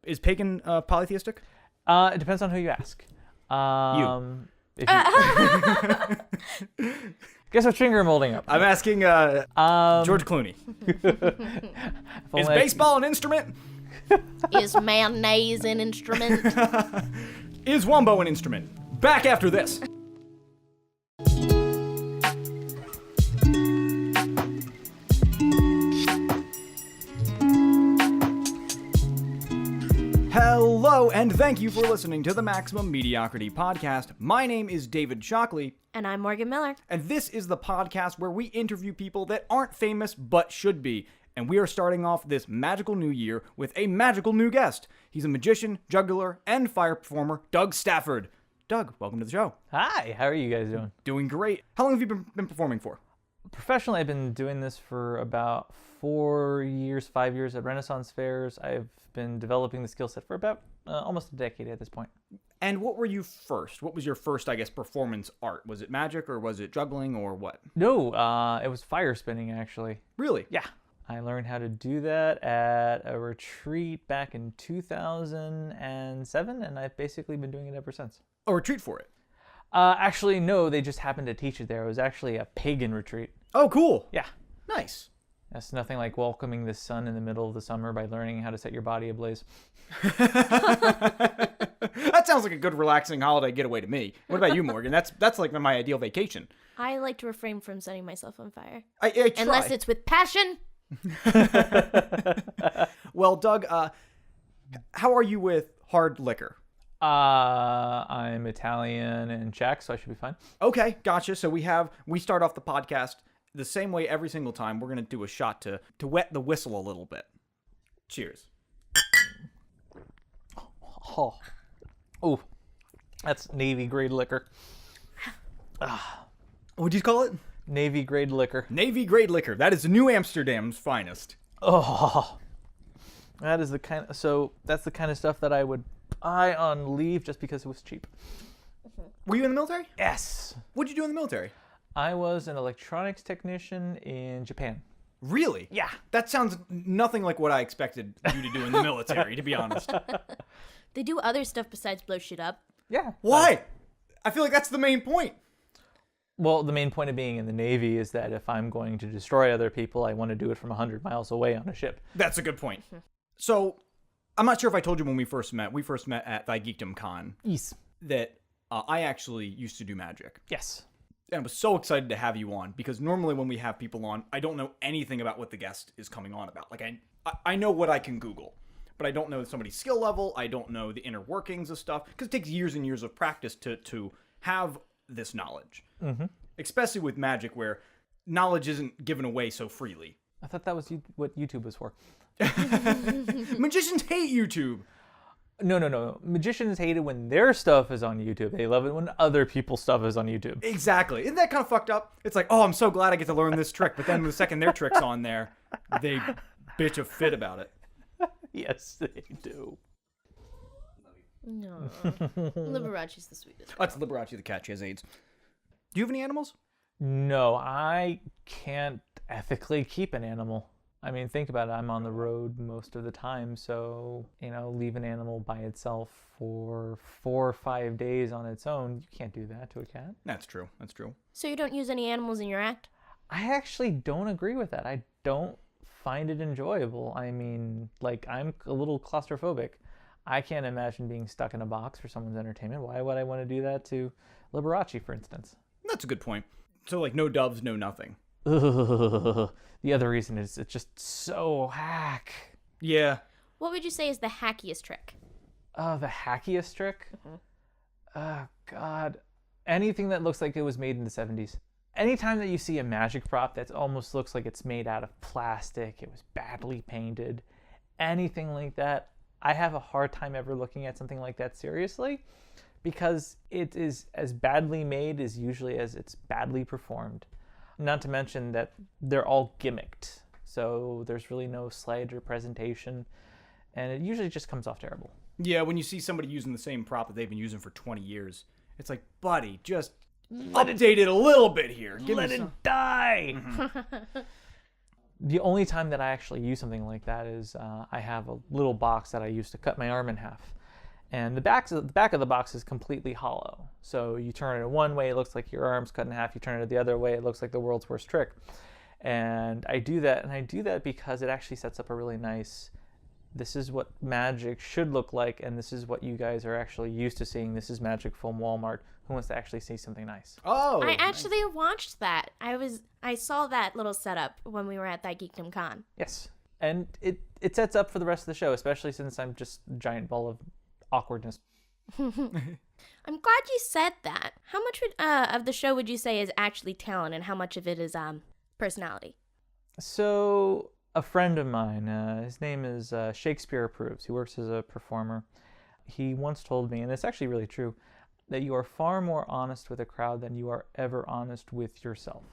Is pagan polytheistic? It depends on who you ask. If you... Guess what finger I'm holding up? I'm asking George Clooney. Is baseball an instrument? Is mayonnaise an instrument? Is wombo an instrument? Back after this. Hello, and thank you for listening to the Maximum Mediocrity Podcast. My name is David Shockley. And I'm Morgan Miller. And this is the podcast where we interview people that aren't famous but should be. And we are starting off this magical new year with a magical new guest. He's a magician, juggler, and fire performer, Doug Stafford. Doug, welcome to the show. Hi, how are you guys doing? Doing great. How long have you been performing for? Professionally, I've been doing this for about 4 years, 5 years at Renaissance fairs. I've been developing the skill set for about almost a decade at this point. And what were you first? What was your first, performance art? Was it magic or was it juggling or what? No, it was fire spinning, actually. Really? Yeah. I learned how to do that at a retreat back in 2007, and I've basically been doing it ever since. A retreat for it? Actually, no, they just happened to teach it there. It was actually a pagan retreat. Oh, cool. Yeah. Nice. That's nothing like welcoming the sun in the middle of the summer by learning how to set your body ablaze. That sounds like a good relaxing holiday getaway to me. What about you, Morgan? That's like my ideal vacation. I like to refrain from setting myself on fire. I try. Unless it's with passion. Well, Doug, how are you with hard liquor? I'm Italian and Czech, so I should be fine. Okay, gotcha. So we start off the podcast the same way every single time. We're gonna do a shot to wet the whistle a little bit. Cheers. Oh, that's Navy grade liquor. What'd you call it? Navy grade liquor. Navy grade liquor. That is New Amsterdam's finest. Oh, that's the kind of stuff that I would buy on leave just because it was cheap. Were you in the military? Yes. What'd you do in the military? I was an electronics technician in Japan. Really? Yeah. That sounds nothing like what I expected you to do in the military, to be honest. They do other stuff besides blow shit up. Yeah. Why? I feel like that's the main point. Well, the main point of being in the Navy is that if I'm going to destroy other people, I want to do it from 100 miles away on a ship. That's a good point. So, I'm not sure if I told you when we first met. We first met at Thy Geekdom Con. Yes. That I actually used to do magic. Yes. And I was so excited to have you on because normally when we have people on, I don't know anything about what the guest is coming on about. Like, I know what I can Google, but I don't know somebody's skill level. I don't know the inner workings of stuff because it takes years and years of practice to have this knowledge. Mm-hmm. Especially with magic where knowledge isn't given away so freely. I thought that was what YouTube was for. Magicians hate YouTube. No. Magicians hate it when their stuff is on YouTube. They love it when other people's stuff is on YouTube. Exactly. Isn't that kind of fucked up? It's like, oh, I'm so glad I get to learn this trick. But then the second their trick's on there, they bitch a fit about it. Yes, they do. No. Liberace's the sweetest. Oh, it's Liberace the cat. She has AIDS. Do you have any animals? No, I can't ethically keep an animal. I mean, think about it. I'm on the road most of the time, so, leave an animal by itself for 4 or 5 days on its own. You can't do that to a cat. That's true. So you don't use any animals in your act? I actually don't agree with that. I don't find it enjoyable. I mean, I'm a little claustrophobic. I can't imagine being stuck in a box for someone's entertainment. Why would I want to do that to Liberace, for instance? That's a good point. So, no doves, no nothing. Ugh. The other reason is it's just so hack. Yeah. What would you say is the hackiest trick? The hackiest trick? Oh, God. Anything that looks like it was made in the 70s. Anytime that you see a magic prop that almost looks like it's made out of plastic, it was badly painted, anything like that, I have a hard time ever looking at something like that seriously because it is as badly made as usually as it's badly performed. Not to mention that they're all gimmicked, so there's really no slide or presentation, and it usually just comes off terrible. Yeah, when you see somebody using the same prop that they've been using for 20 years, it's like, buddy, just update it a little bit here. Let it die! The only time that I actually use something like that is I have a little box that I use to cut my arm in half. And the back of the box is completely hollow. So you turn it one way, it looks like your arm's cut in half. You turn it the other way, it looks like the world's worst trick. And I do that because it actually sets up a really nice, this is what magic should look like, and this is what you guys are actually used to seeing. This is magic from Walmart. Who wants to actually see something nice? Oh, I actually watched that. I saw that little setup when we were at that Geekdom Con. Yes. And it sets up for the rest of the show, especially since I'm just a giant ball of awkwardness. I'm glad you said that. How much of the show would you say is actually talent, and how much of it is personality? So a friend of mine, his name is Shakespeare Approves. He works as a performer. He once told me, and it's actually really true, that you are far more honest with a crowd than you are ever honest with yourself.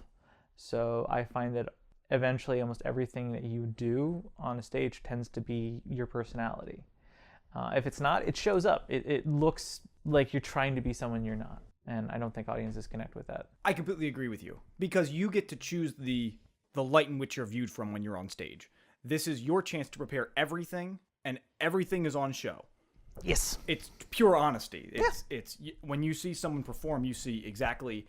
So I find that eventually almost everything that you do on a stage tends to be your personality. If it's not, it shows up. It looks like you're trying to be someone you're not. And I don't think audiences connect with that. I completely agree with you, because you get to choose the light in which you're viewed from when you're on stage. This is your chance to prepare everything, and everything is on show. Yes. It's pure honesty. It's when you see someone perform, you see exactly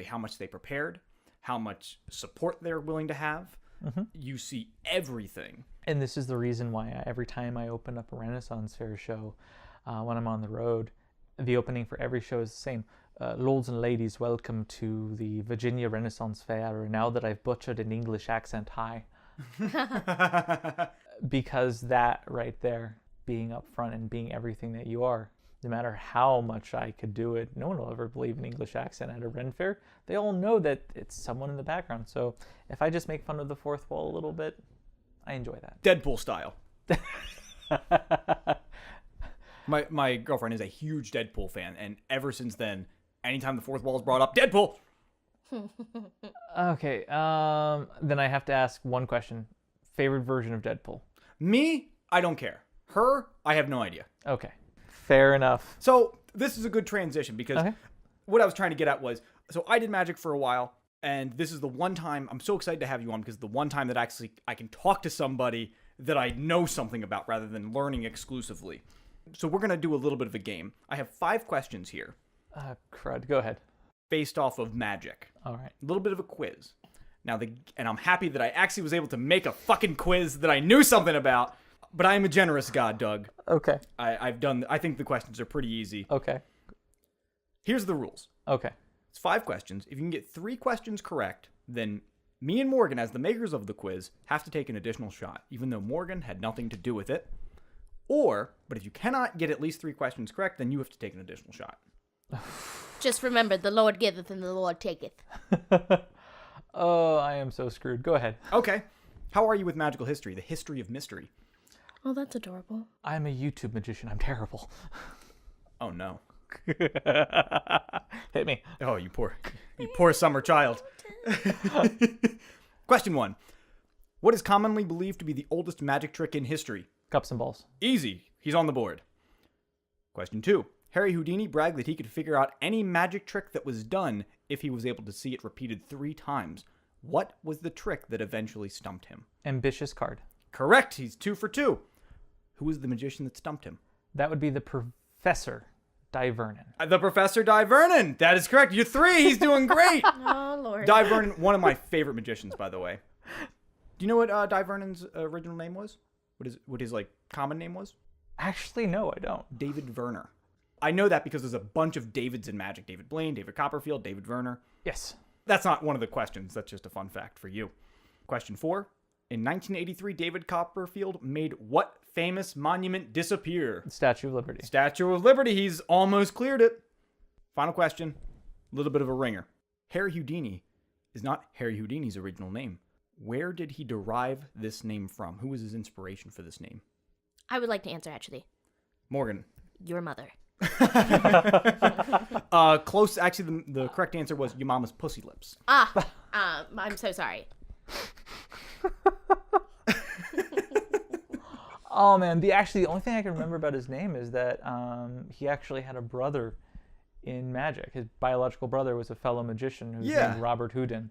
how much they prepared, how much support they're willing to have. Mm-hmm. You see everything. And this is the reason why every time I open up a Renaissance Fair show, when I'm on the road, the opening for every show is the same. Lords and ladies, welcome to the Virginia Renaissance Fair. Now that I've butchered an English accent, hi. Because that right there, being up front and being everything that you are, no matter how much I could do it, no one will ever believe an English accent at a Ren Fair. They all know that it's someone in the background. So if I just make fun of the fourth wall a little bit, I enjoy that. Deadpool style. My girlfriend is a huge Deadpool fan, and ever since then, anytime the fourth wall is brought up, Deadpool! Okay, then I have to ask one question. Favorite version of Deadpool? Me, I don't care. Her, I have no idea. Okay, fair enough. So this is a good transition, because Okay. what I was trying to get at was, so I did magic for a while, and this is the one time, I'm so excited to have you on, because the one time that actually I can talk to somebody that I know something about rather than learning exclusively. So we're going to do a little bit of a game. I have 5 questions here Crud, go ahead. based off of magic. All right. A little bit of a quiz. Now, and I'm happy that I actually was able to make a fucking quiz that I knew something about, but I am a generous god, Doug. Okay. I think the questions are pretty easy. Okay. Here's the rules. Okay. It's 5 questions. If you can get 3 questions correct, then me and Morgan, as the makers of the quiz, have to take an additional shot, even though Morgan had nothing to do with it. But if you cannot get at least 3 questions correct, then you have to take an additional shot. Just remember, the Lord giveth and the Lord taketh. Oh, I am so screwed. Go ahead. Okay. How are you with magical history, the history of mystery? Oh, that's adorable. I'm a YouTube magician. I'm terrible. Oh, no. Hit me. Oh, you poor summer child. Question 1. What is commonly believed to be the oldest magic trick in history? Cups and balls. Easy. He's on the board. Question 2. Harry Houdini bragged that he could figure out any magic trick that was done if he was able to see it repeated 3 times. What was the trick that eventually stumped him? Ambitious card. Correct. He's 2 for 2. Who was the magician that stumped him? That would be the Professor Di Vernon. The Professor Di Vernon. That is correct. You're 3. He's doing great. Oh, Lord. Di Vernon, one of my favorite magicians, by the way. Do you know what Di Vernon's original name was? What his common name was? Actually, no, I don't. David Werner. I know that because there's a bunch of Davids in magic. David Blaine, David Copperfield, David Werner. Yes. That's not one of the questions. That's just a fun fact for you. Question 4. In 1983, David Copperfield made what famous monument disappear? Statue of Liberty. Statue of Liberty. He's almost cleared it. Final question. A little bit of a ringer. Harry Houdini is not Harry Houdini's original name. Where did he derive this name from? Who was his inspiration for this name? I would like to answer, actually. Morgan. Your mother. Close. Actually, the correct answer was your mama's pussy lips. I'm so sorry. Oh man, the only thing I can remember about his name is that he actually had a brother in magic. His biological brother was a fellow magician who's named Robert Houdin.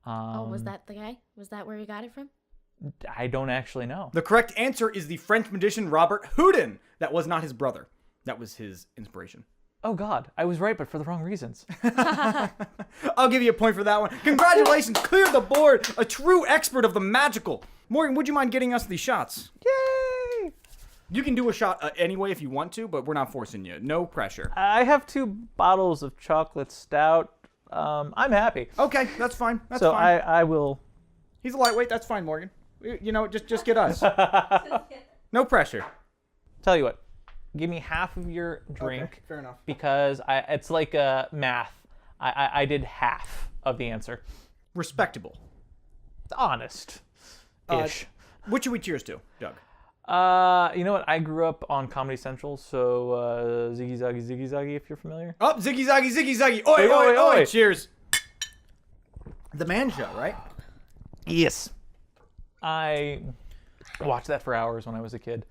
Was that the guy? Was that where he got it from? I don't actually know. The correct answer is the French magician Robert Houdin. That was not his brother. That was his inspiration. Oh God, I was right, but for the wrong reasons. I'll give you a point for that one. Congratulations, cleared the board. A true expert of the magical. Morgan, would you mind getting us the shots? Yay! You can do a shot anyway if you want to, but we're not forcing you. No pressure. I have 2 bottles of chocolate stout. I'm happy. Okay, that's fine. That's So fine. I will. He's a lightweight. That's fine, Morgan. You know, just get us. No pressure. Tell you what, give me half of your drink. Okay, fair enough. Because it's like math. I did half of the answer. Respectable. Honest-ish. What should we cheers to, Doug? You know what? I grew up on Comedy Central, so Ziggy Zaggy, if you're familiar. Oh, Ziggy Zaggy, Ziggy Zaggy. Oi, Oi, oi, oi, oi. oi. Cheers. The Man Show, right? Yes. I watched that for hours when I was a kid.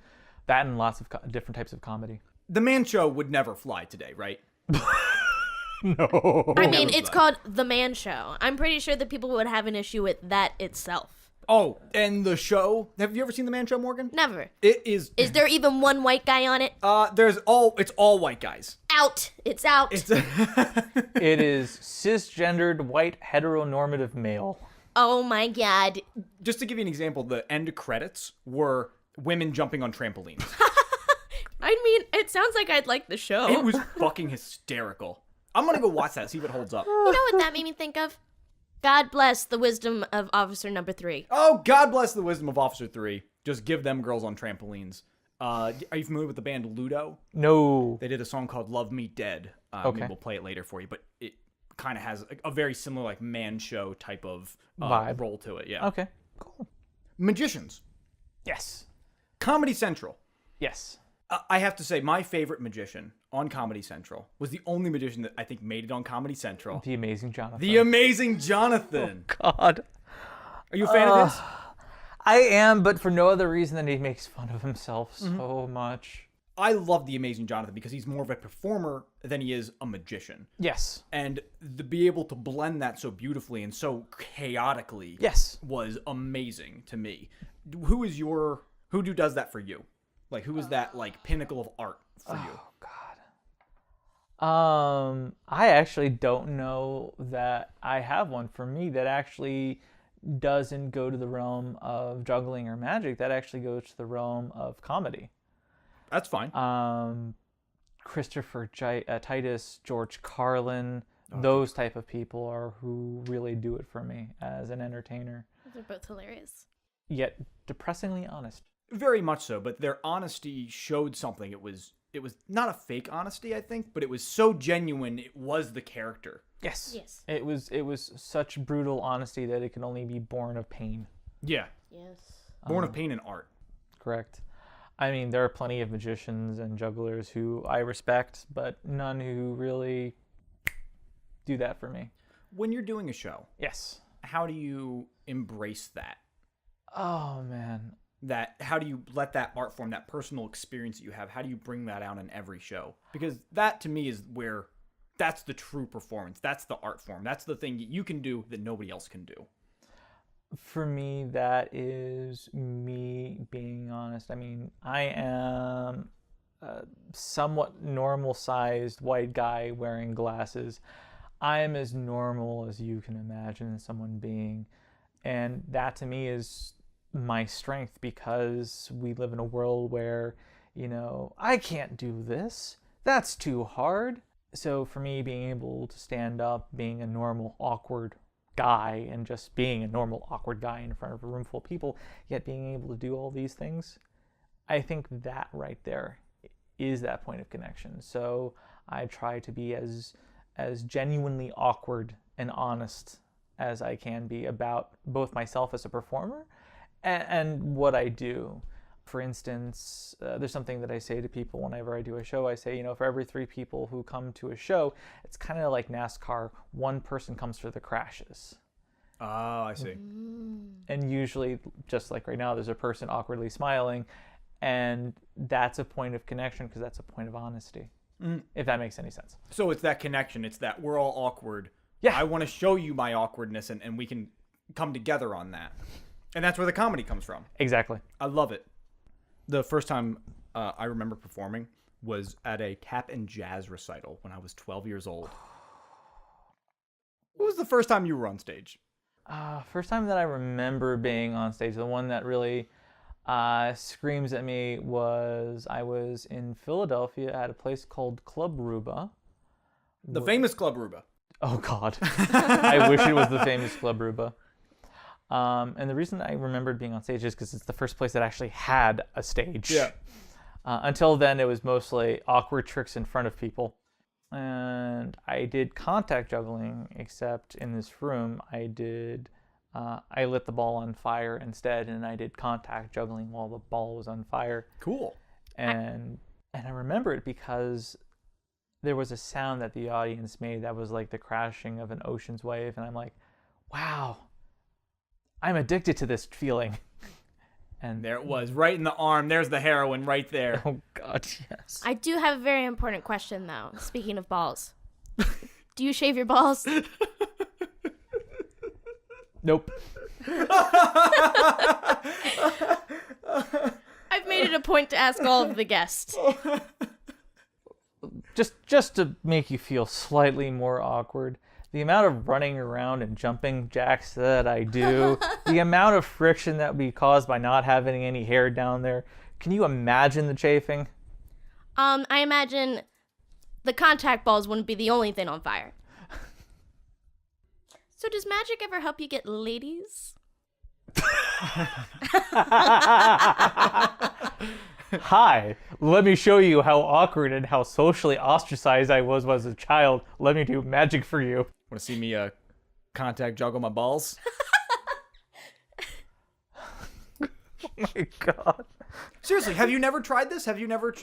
That and lots of different types of comedy. The Man Show would never fly today, right? No. I mean, it's called The Man Show. I'm pretty sure that people would have an issue with that itself. Oh, and the show. Have you ever seen The Man Show, Morgan? Never. It is. Is there even one white guy on it? It's all white guys. Out. It's out. It's It is cisgendered, white, heteronormative male. Oh my God. Just to give you an example, the end credits were women jumping on trampolines. I mean, it sounds like I'd like the show. It was fucking hysterical. I'm gonna go watch that, see if it holds up. You know what that made me think of? God bless the wisdom of Officer Number 3. Oh, God bless the wisdom of Officer 3. Just give them girls on trampolines. Are you familiar with the band Ludo? No. They did a song called Love Me Dead. Okay. Maybe we'll play it later for you, but it kind of has a very similar like Man Show type of Vibe. role to it. Yeah. Okay. Cool. Magicians. Yes. Comedy Central. Yes. I have to say, my favorite magician on Comedy Central was the only magician that I think made it on Comedy Central. The Amazing Jonathan. The Amazing Jonathan. God. Are you a fan of his? I am, but for no other reason than he makes fun of himself so much. I love The Amazing Jonathan because he's more of a performer than he is a magician. Yes. And to be able to blend that so beautifully and so chaotically Yes. was amazing to me. Who does that for you? Like, who is that, like, pinnacle of art for you? I actually don't know that I have one for me that actually doesn't go to the realm of juggling or magic. That actually goes to the realm of comedy. That's fine. Christopher Titus, George Carlin, those type of people are who really do it for me as an entertainer. They're both hilarious. Yet depressingly honest. Very much so, but their honesty showed something. It was not a fake honesty, I think, but it was so genuine. It was the character. Yes. Yes. It was such brutal honesty that it can only be born of pain. Yeah. Yes. Born of pain and art. Correct. I mean, there are plenty of magicians and jugglers who I respect, but none who really do that for me. When you're doing a show, Yes. how do you embrace that? Oh, man. How do you let that art form, that personal experience that you have, how do you bring that out in every show? Because that to me is where that's the true performance. That's the art form. That's the thing you can do that nobody else can do. For me, that is me being honest. I mean, I am a somewhat normal-sized white guy wearing glasses. I am as normal as you can imagine someone being. And that to me is my strength, because we live in a world where, I can't do this. That's too hard. So for me, being able to stand up, being a normal, awkward guy, and just being a normal, awkward guy in front of a room full of people, yet being able to do all these things, I think that right there is that point of connection. So I try to be as genuinely awkward and honest as I can be about both myself as a performer and what I do. For instance, there's something that I say to people whenever I do a show. I say, for every 3 people who come to a show, it's kind of like NASCAR. 1 person comes for the crashes. Oh, I see. And usually, just like right now, there's a person awkwardly smiling. And that's a point of connection, because that's a point of honesty. If that makes any sense. So it's that connection. It's that we're all awkward. Yeah. I want to show you my awkwardness, and we can come together on that. And that's where the comedy comes from. Exactly. I love it. The first time I remember performing was at a tap and jazz recital when I was 12 years old. What was the first time you were on stage? First time that I remember being on stage, the one that really screams at me was I was in Philadelphia at a place called Club Ruba. The famous Club Ruba. Oh, God. I wish it was the famous Club Ruba. And the reason I remembered being on stage is because it's the first place that actually had a stage. Yeah. Until then, it was mostly awkward tricks in front of people. And I did contact juggling, except in this room, I lit the ball on fire instead, and I did contact juggling while the ball was on fire. Cool. And I remember it because there was a sound that the audience made that was like the crashing of an ocean's wave, and I'm like, wow, I'm addicted to this feeling. And There it was, right in the arm. There's the heroin right there. oh God, yes. I do have a very important question, though. Speaking of balls, do you shave your balls? Nope. I've made it a point to ask all of the guests. Just to make you feel slightly more awkward, the amount of running around and jumping jacks that I do, the amount of friction that would be caused by not having any hair down there. Can you imagine the chafing? I imagine the contact balls wouldn't be the only thing on fire. So does magic ever help you get ladies? Hi, let me show you how awkward and how socially ostracized I was as a child. Let me do magic for you. Want to see me contact juggle my balls? Oh my God. Seriously, have you never tried this? Have you never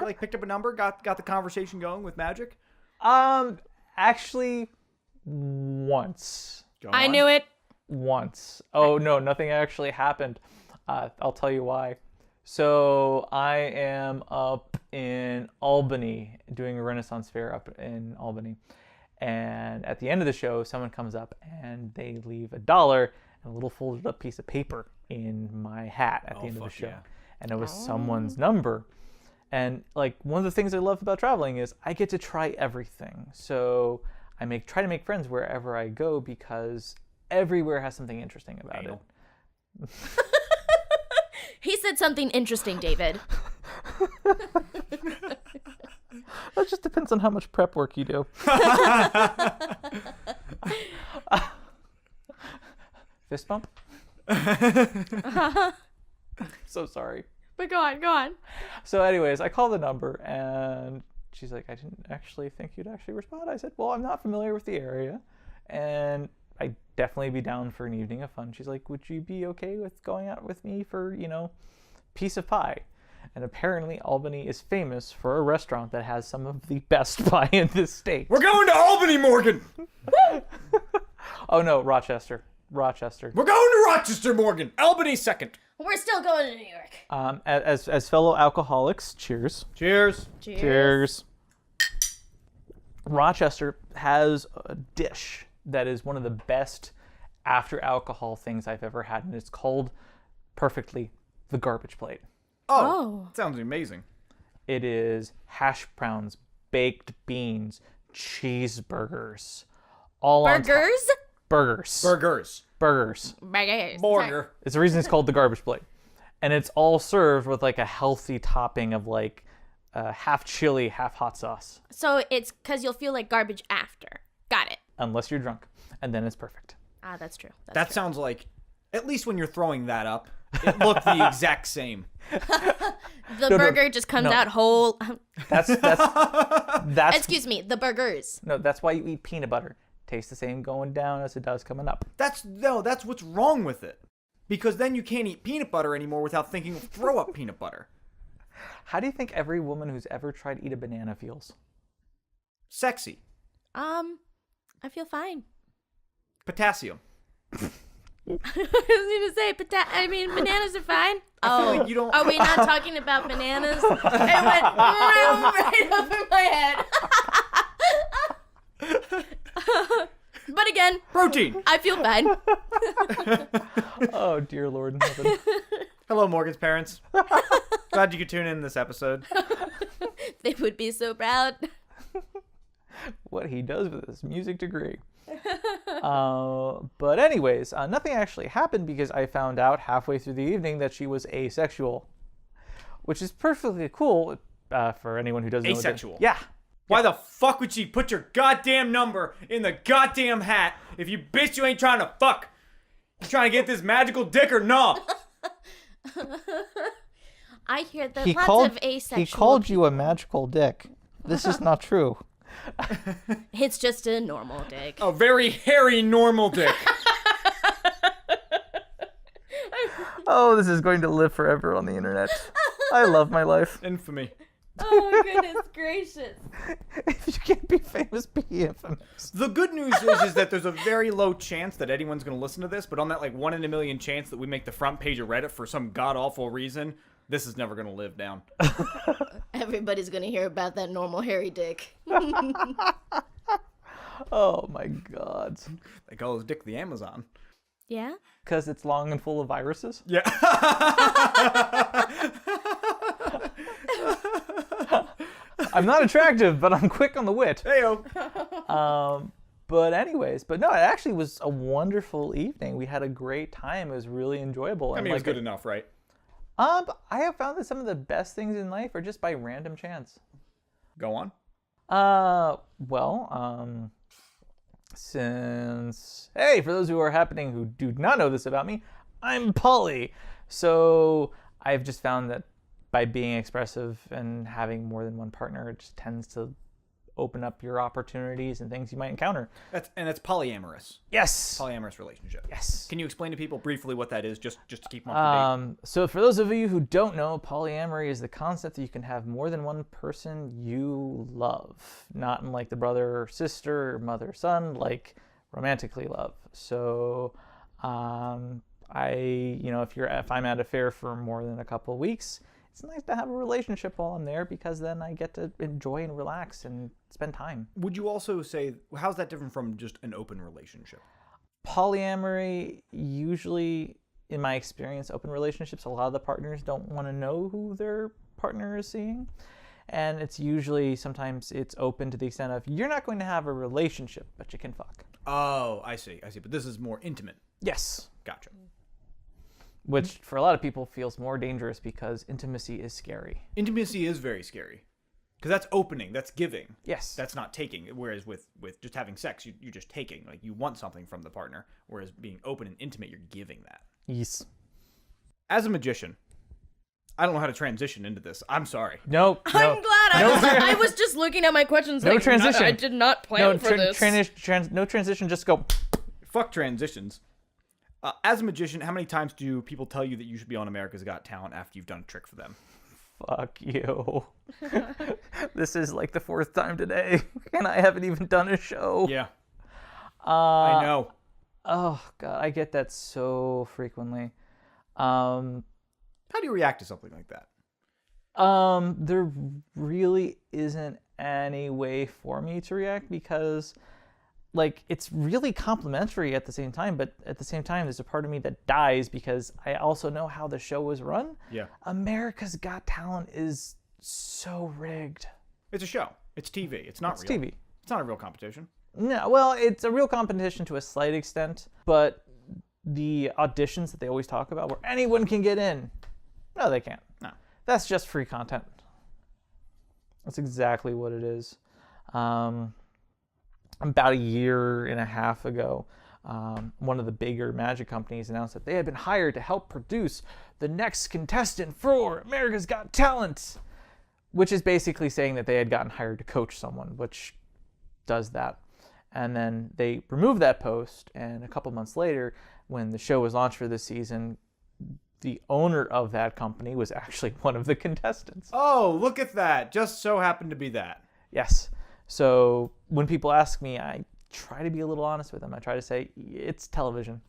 like picked up a number, got the conversation going with magic? Actually, once. Go I on. knew it. Once. Oh, no, nothing actually happened. I'll tell you why. So I am up in Albany doing a Renaissance fair up in Albany. And at the end of the show, someone comes up and they leave $1 and a little folded up piece of paper in my hat at the end of the show. Yeah. And it was someone's number. And like one of the things I love about traveling is I get to try everything. So I try to make friends wherever I go because everywhere has something interesting about Anal. it. He said something interesting, David. That just depends on how much prep work you do. Fist bump? So sorry. But go on. So anyways, I call the number and she's like, I didn't actually think you'd actually respond. I said, well, I'm not familiar with the area and I'd definitely be down for an evening of fun. She's like, would you be okay with going out with me for, piece of pie? And apparently Albany is famous for a restaurant that has some of the best pie in this state. We're going to Albany, Morgan. Oh no, Rochester. We're going to Rochester, Morgan. Albany second. We're still going to New York. As fellow alcoholics, cheers. Cheers. Cheers. Rochester has a dish that is one of the best after alcohol things I've ever had, and it's called perfectly the garbage plate. Oh. Sounds amazing. It is hash browns, baked beans, cheeseburgers, all on top. Burgers? Burgers. Burgers. Burger. It's the reason it's called the garbage plate. And it's all served with like a healthy topping of like half chili, half hot sauce. So it's because you'll feel like garbage after. Got it. Unless you're drunk. And then it's perfect. Ah, that's true. That sounds like, at least when you're throwing that up, it looked the exact same. The burger just comes out whole. That's Excuse me, the burgers. No, that's why you eat peanut butter. Tastes the same going down as it does coming up. That's what's wrong with it. Because then you can't eat peanut butter anymore without thinking of throw up peanut butter. How do you think every woman who's ever tried to eat a banana feels? Sexy. I feel fine. Potassium. I was gonna say, bananas are fine. feel like you don't- Are we not talking about bananas? It went right over my head. But again, Protein. I feel fine. Oh, dear Lord in heaven. Hello, Morgan's parents. Glad you could tune in this episode. They would be so proud. What he does with his music degree. But anyways, nothing actually happened because I found out halfway through the evening that she was asexual, which is perfectly cool for anyone who doesn't know. Asexual? Yeah. Why the fuck would she put your goddamn number in the goddamn hat if you bitch you ain't trying to fuck? You trying to get this magical dick or no? I hear that lots of asexual. He called you a magical dick. This is not true. It's just a normal dick. A very hairy normal dick. Oh, this is going to live forever on the internet. I love my life. Infamy. Oh, goodness gracious. If you can't be famous, be infamous. The good news is that there's a very low chance that anyone's going to listen to this, but on that 1 in a million chance that we make the front page of Reddit for some god-awful reason, this is never going to live down. Everybody's going to hear about that normal hairy dick. Oh my god. They call his dick the Amazon. Yeah? Because it's long and full of viruses? Yeah. I'm not attractive, but I'm quick on the wit. Heyo. But anyways, no, it actually was a wonderful evening. We had a great time. It was really enjoyable. I mean, it was good enough, right? I have found that some of the best things in life are just by random chance. Go on. Since, hey, for those who are happening who do not know this about me, I'm poly. So I've just found that by being expressive and having more than one partner, it just tends to open up your opportunities and things you might encounter. That's polyamorous. Yes. Polyamorous relationship. Yes. Can you explain to people briefly what that is, just to keep them up to date? So for those of you who don't know, polyamory is the concept that you can have more than one person you love, not in like the brother or sister or mother or son, like romantically love. So if I'm at a fair for more than a couple of weeks, it's nice to have a relationship while I'm there because then I get to enjoy and relax and spend time. Would you also say, how's that different from just an open relationship? Polyamory, usually, in my experience, open relationships, a lot of the partners don't want to know who their partner is seeing. And it's usually, sometimes it's open to the extent of, you're not going to have a relationship, but you can fuck. Oh, I see. But this is more intimate. Yes. Gotcha. Which, for a lot of people, feels more dangerous because intimacy is scary. Intimacy is very scary. Because that's opening, that's giving. Yes. That's not taking. Whereas with just having sex, you're just taking. Like, you want something from the partner. Whereas being open and intimate, you're giving that. Yes. As a magician, I don't know how to transition into this. I'm sorry. Nope. I'm glad I was just looking at my questions. No transition. I did not plan for this. No transition, just go. Fuck transitions. As a magician, how many times do people tell you that you should be on America's Got Talent after you've done a trick for them? Fuck you. This is like the 4th time today, and I haven't even done a show. Yeah. I know. Oh, God, I get that so frequently. How do you react to something like that? There really isn't any way for me to react because, like, it's really complimentary at the same time, but at the same time, there's a part of me that dies because I also know how the show was run. Yeah. America's Got Talent is so rigged. It's a show. It's TV. It's not It's real. TV. It's not a real competition. No, well, it's a real competition to a slight extent, but the auditions that they always talk about where anyone can get in, no, they can't. No. That's just free content. That's exactly what it is. About a year and a half ago, one of the bigger magic companies announced that they had been hired to help produce the next contestant for America's Got Talent, which is basically saying that they had gotten hired to coach someone, which does that. And then they removed that post, and a couple months later, when the show was launched for this season, the owner of that company was actually one of the contestants. Oh, look at that. Just so happened to be that. Yes. So when people ask me, I try to be a little honest with them. I try to say, it's television.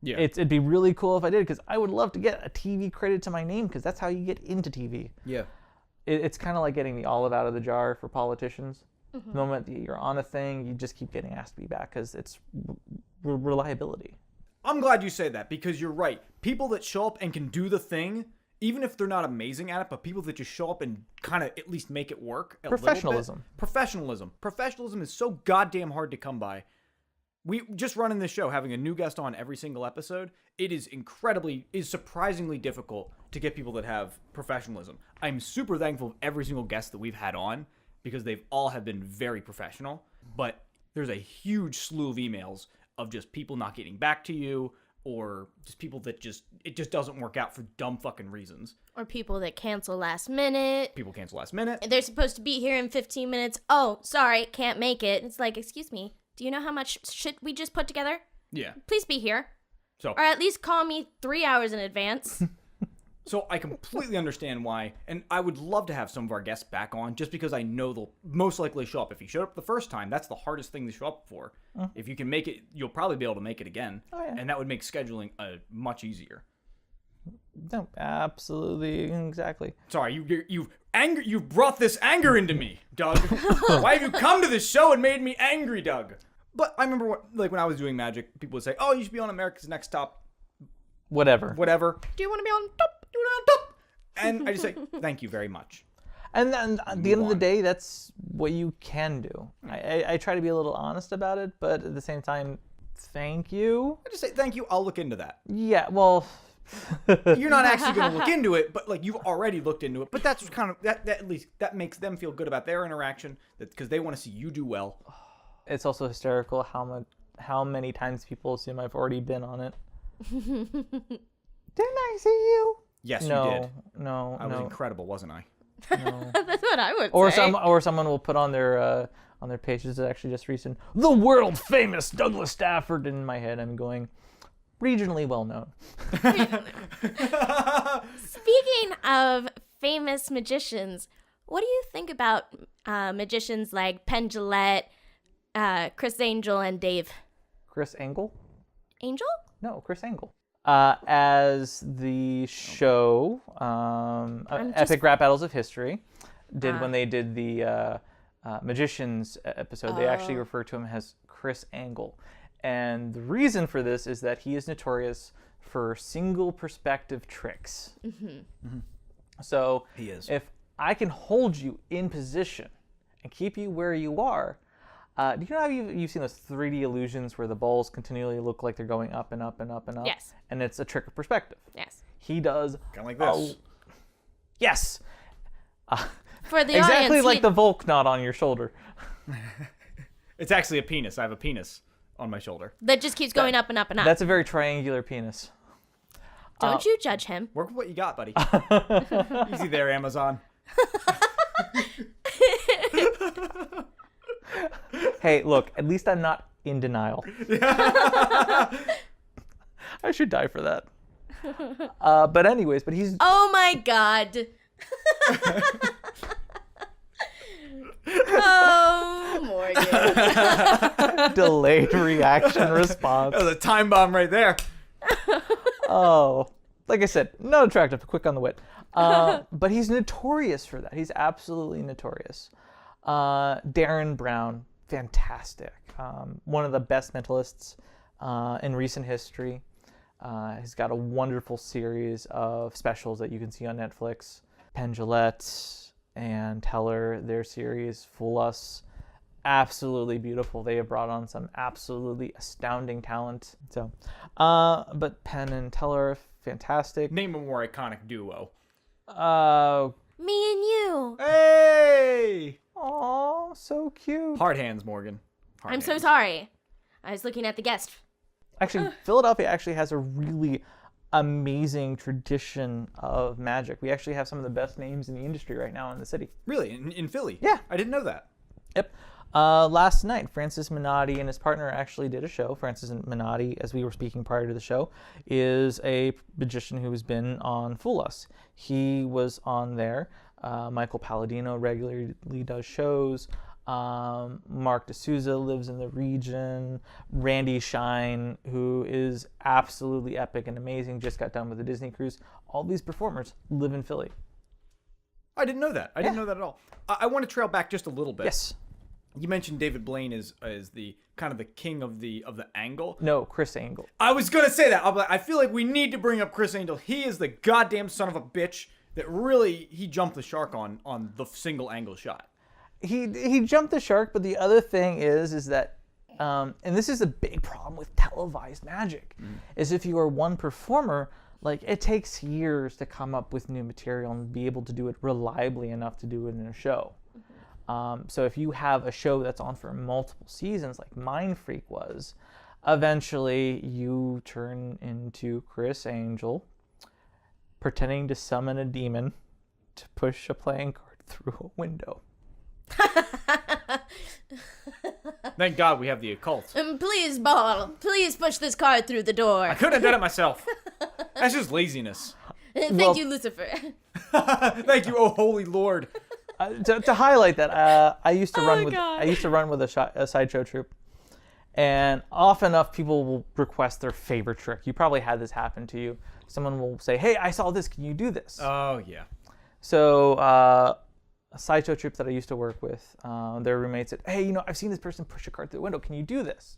Yeah. It'd be really cool if I did, because I would love to get a TV credit to my name, because that's how you get into TV. Yeah. It's kind of like getting the olive out of the jar for politicians. The moment that you're on a thing, you just keep getting asked to be back because it's reliability. I'm glad you say that because you're right. People that show up and can do the thing, even if they're not amazing at it, but people that just show up and kind of at least make it work. Professionalism. Professionalism is so goddamn hard to come by. We just running this show, having a new guest on every single episode. It is surprisingly difficult to get people that have professionalism. I'm super thankful of every single guest that we've had on because they've all have been very professional. But there's a huge slew of emails of just people not getting back to you, or just people that it just doesn't work out for dumb fucking reasons. Or people that cancel last minute. People cancel last minute. They're supposed to be here in 15 minutes. Oh, sorry, can't make it. It's like, excuse me, do you know how much shit we just put together? Yeah. Please be here. So, or at least call me 3 hours in advance. So I completely understand why, and I would love to have some of our guests back on just because I know they'll most likely show up. If you showed up the first time, that's the hardest thing to show up for. If you can make it, you'll probably be able to make it again. Oh, yeah. And that would make scheduling much easier. No, absolutely, exactly. Sorry, you've brought this anger into me, Doug. Why have you come to this show and made me angry, Doug? But I remember when I was doing magic, people would say, "Oh, you should be on America's Next Top." Whatever. Do you want to be on top? Do you want to be on top? And I just say, "Thank you very much." And then at the end of the day, that's what you can do. I try to be a little honest about it, but at the same time, thank you. I just say, "Thank you. I'll look into that." Yeah, well, You're not actually going to look into it, but like you've already looked into it. But that's kind of that at least that makes them feel good about their interaction because they want to see you do well. it's also hysterical how many times people assume I've already been on it. Didn't I see you? Yes, No, you did. no, I was no. incredible, wasn't I? No. That's what I would Or say. someone will put on their pages that actually just recent the world famous Douglas Stafford. In my head, I'm going regionally well known. Speaking of famous magicians, what do you think about magicians like Penn Jillette, Chris Angel, and Dave? Chris Angle? Angel? No, Chris Angle. As the show Epic Rap Battles of History did when they did the Magicians episode, they actually refer to him as Chris Angle. And the reason for this is that he is notorious for single perspective tricks. So He is. if I can hold you in position and keep you where you are, do you know how you've seen those 3D illusions where the balls continually look like they're going up and up and up and up? Yes. And it's a trick of perspective. Yes. He does. Kind of like this. Yes. For the Exactly audience, like the Volk knot on your shoulder. It's actually a penis. I have a penis on my shoulder. that just keeps going up and up and up. That's a very triangular penis. Don't you judge him. Work with what you got, buddy. Easy there, Amazon. Hey, look, at least I'm not in denial. I should die for that. But anyways, he's... Oh my god. Oh, Morgan. delayed reaction response. That was a time bomb right there. Oh, like I said, not attractive, quick on the wit. But he's notorious for that. He's absolutely notorious. Darren Brown, fantastic. One of the best mentalists in recent history. He's got a wonderful series of specials that you can see on Netflix. Penn Jillette and Teller, their series, Fool Us, absolutely beautiful. They have brought on some absolutely astounding talent. So, but Penn and Teller, fantastic. Name a more iconic duo. Me and you. Hey! Oh, so cute. Hard hands, Morgan. Hard I'm so hands. sorry. I was looking at the guest. Actually, Philadelphia actually has a really amazing tradition of magic. We actually have some of the best names in the industry right now in the city. Really? In Philly? Yeah. I didn't know that. Yep. Last night, Francis Minotti and his partner actually did a show. Francis Minotti, as we were speaking prior to the show, is a magician who has been on Fool Us. He was on there. Michael Palladino regularly does shows. Mark D'Souza lives in the region. Randy Shine, who is absolutely epic and amazing, just got done with the Disney cruise. All these performers live in Philly. I didn't know that. I didn't know that at all. I want to trail back just a little bit. Yes. You mentioned David Blaine is the kind of the king of the angle. No, Chris Angle. I was gonna say that. I feel like we need to bring up Chris Angel. He is the goddamn son of a bitch that really he jumped the shark on the single angle shot. He jumped the shark, but the other thing is that, and this is a big problem with televised magic, is if you are one performer, like it takes years to come up with new material and be able to do it reliably enough to do it in a show. So if you have a show that's on for multiple seasons, like Mind Freak was, eventually you turn into Chris Angel, pretending to summon a demon to push a playing card through a window. Thank God we have the occult. Please, Ball, please push this card through the door. I could have done it myself. That's just laziness. Thank you, Lucifer. Thank you, oh holy Lord. To highlight that, I used to run God. with a sideshow troupe, and often enough people will request their favorite trick. You probably had this happen to you. Someone will say, "Hey, I saw this. Can you do this?" Oh yeah. So a sideshow troupe that I used to work with, their roommate said, "Hey, I've seen this person push a card through the window. Can you do this?"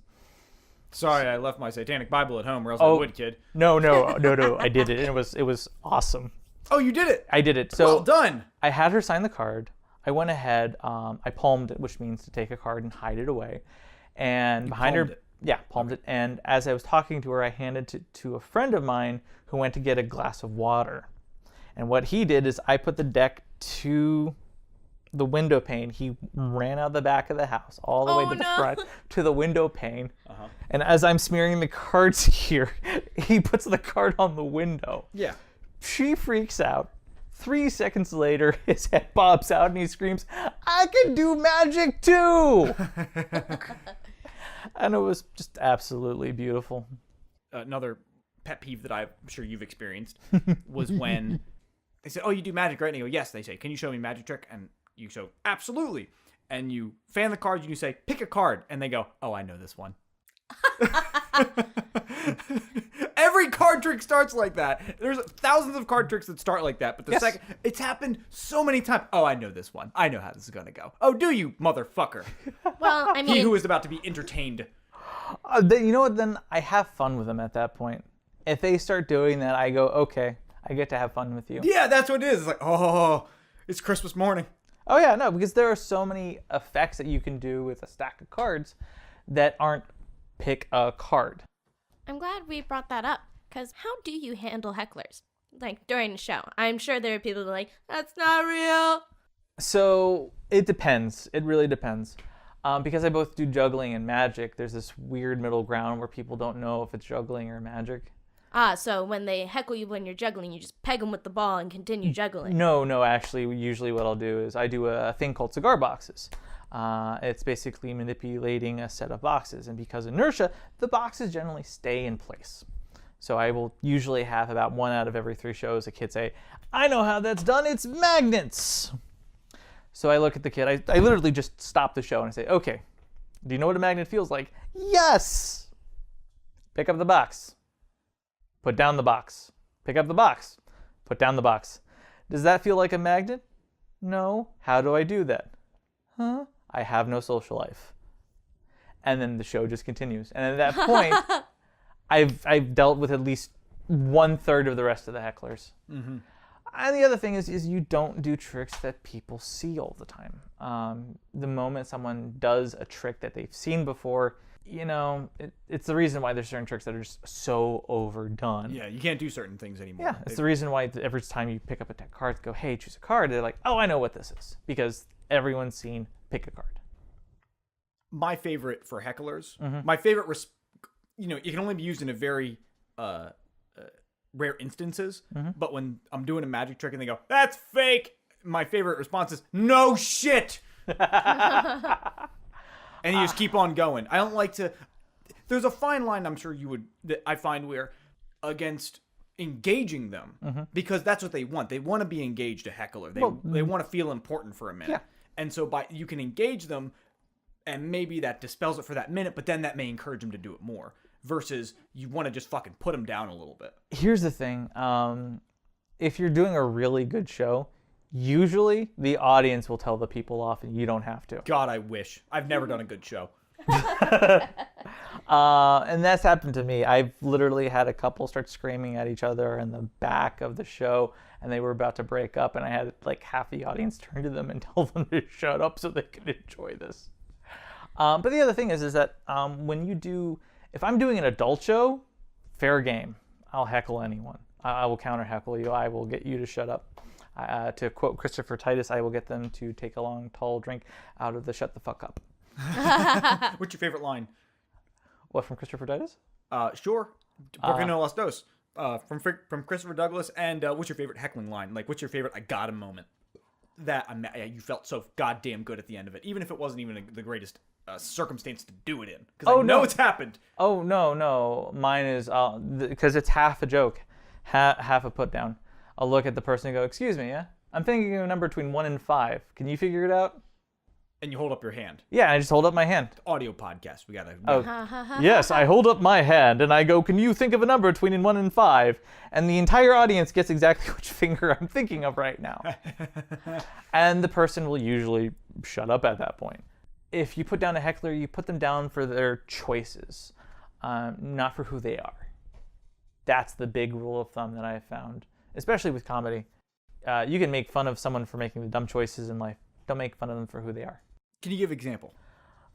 Sorry, I left my satanic Bible at home, or else I would, kid. No, I did it. And it was awesome. Oh, you did it. I did it. So Well done. I had her sign the card. I went ahead. I palmed it, which means to take a card and hide it away. And behind palmed her, it? yeah, palmed it. And as I was talking to her, I handed it to a friend of mine who went to get a glass of water. And what he did is I put the deck to the window pane. He ran out the back of the house all the way to the front to the window pane. And as I'm smearing the cards here, he puts the card on the window. Yeah. She freaks out. 3 seconds later, his head pops out and he screams, "I can do magic too!" And it was just absolutely beautiful. Another pet peeve that I'm sure you've experienced was when they said, "Oh, you do magic, right?" And you go, "Yes." They say, "Can you show me a magic trick?" And you show, "Absolutely." And you fan the cards and you say, "Pick a card." And they go, "Oh, I know this one." Every card trick starts like that. There's thousands of card tricks that start like that, but the second it's happened so many times. Oh, I know this one. I know how this is gonna go. Oh, do you, motherfucker? Well, I He mean, who is about to be entertained. You know what? Then I have fun with them at that point. If they start doing that, I go, okay, I get to have fun with you. Yeah, that's what it is. It's like, oh, it's Christmas morning. Oh yeah, no, because there are so many effects that you can do with a stack of cards that aren't pick a card. I'm glad we brought that up, because how do you handle hecklers? Like, during the show. I'm sure there are people that are like, "That's not real." So it depends. It really depends. Because I both do juggling and magic, there's this weird middle ground where people don't know if it's juggling or magic. So when they heckle you when you're juggling, you just peg them with the ball and continue juggling. No, actually, usually what I'll do is I do a thing called cigar boxes. It's basically manipulating a set of boxes, and because inertia, the boxes generally stay in place. So I will usually have about 1 out of every 3 shows a kid say, "I know how that's done, it's magnets." So I look at the kid, I literally just stop the show and I say, "Okay, do you know what a magnet feels like?" "Yes!" "Pick up the box. Put down the box. Pick up the box. Put down the box. Does that feel like a magnet?" "No." "How do I do that?" "Huh? I have no social life." And then the show just continues. And at that point, I've dealt with at least 1/3 of the rest of the hecklers. Mm-hmm. And the other thing is you don't do tricks that people see all the time. The moment someone does a trick that they've seen before, it's the reason why there's certain tricks that are just so overdone. Yeah, you can't do certain things anymore. Yeah, it's the reason why every time you pick up a deck of cards, go, "Hey, choose a card." They're like, "Oh, I know what this is," because everyone's seen pick a card. My favorite for hecklers, my favorite, it can only be used in a very rare instances, but when I'm doing a magic trick and they go, "That's fake," my favorite response is, "No shit." And you just keep on going. I don't like to. There's a fine line, I'm sure you would, that I find where against engaging them, because that's what they want. They want to be engaged, a heckler. They want to feel important for a minute. Yeah. And so you can engage them, and maybe that dispels it for that minute, but then that may encourage them to do it more. Versus you want to just fucking put them down a little bit. Here's the thing. If you're doing a really good show, Usually, the audience will tell the people off, and you don't have to. God, I wish. I've never done a good show. And that's happened to me. I've literally had a couple start screaming at each other in the back of the show, and they were about to break up, and I had like half the audience turn to them and tell them to shut up so they could enjoy this. But the other thing is that if I'm doing an adult show, fair game. I'll heckle anyone. I will counter heckle you. I will get you to shut up. To quote Christopher Titus, I will get them to take a long, tall drink out of the shut the fuck up. What's your favorite line? What, from Christopher Titus? Sure. Porque no las dos. From Christopher Douglas. And what's your favorite heckling line? Like, what's your favorite I got him moment? That you felt so goddamn good at the end of it, even if it wasn't even the greatest circumstance to do it in. Because I know it's happened. Oh, no. Mine is, because it's half a joke, half a put down. I'll look at the person and go, excuse me, yeah? I'm thinking of a number between 1 and 5. Can you figure it out? And you hold up your hand. Yeah, I just hold up my hand. Audio podcast. We gotta. Oh, yes, I hold up my hand and I go, can you think of a number between 1 and 5? And the entire audience gets exactly which finger I'm thinking of right now. And the person will usually shut up at that point. If you put down a heckler, you put them down for their choices, not for who they are. That's the big rule of thumb that I have found, especially with comedy. You can make fun of someone for making the dumb choices in life. Don't make fun of them for who they are. Can you give an example?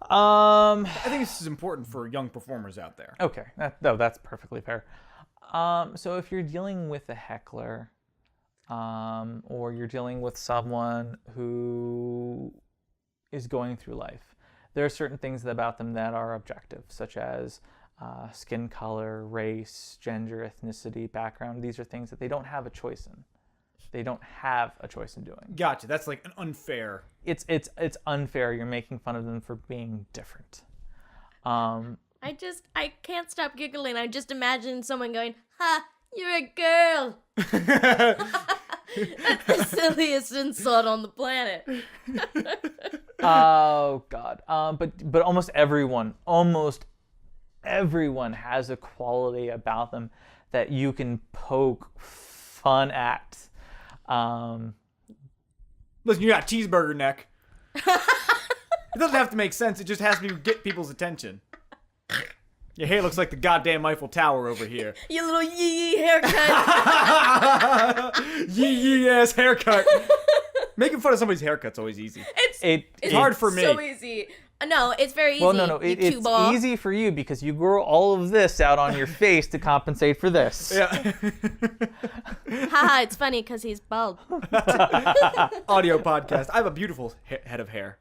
I think this is important for young performers out there. Okay, that's perfectly fair. So if you're dealing with a heckler, or you're dealing with someone who is going through life, there are certain things about them that are objective, such as skin color, race, gender, ethnicity, background. These are things that they don't have a choice in. They don't have a choice in doing. Gotcha. That's like an unfair. It's unfair. You're making fun of them for being different. I can't stop giggling. I just imagine someone going, "Ha, you're a girl." That's the silliest insult on the planet. Oh God. But almost everyone has a quality about them that you can poke fun at. Listen, you got cheeseburger neck. It doesn't have to make sense. It just has to get people's attention. Your hair looks like the goddamn Eiffel Tower over here. Your little yee haircut. Yee ass haircut. Making fun of somebody's haircut's always easy. It's hard for me. So easy. No, it's very easy. Well, no. It's easy for you because you grow all of this out on your face to compensate for this. Yeah. Haha, it's funny because he's bald. Audio podcast. I have a beautiful head of hair.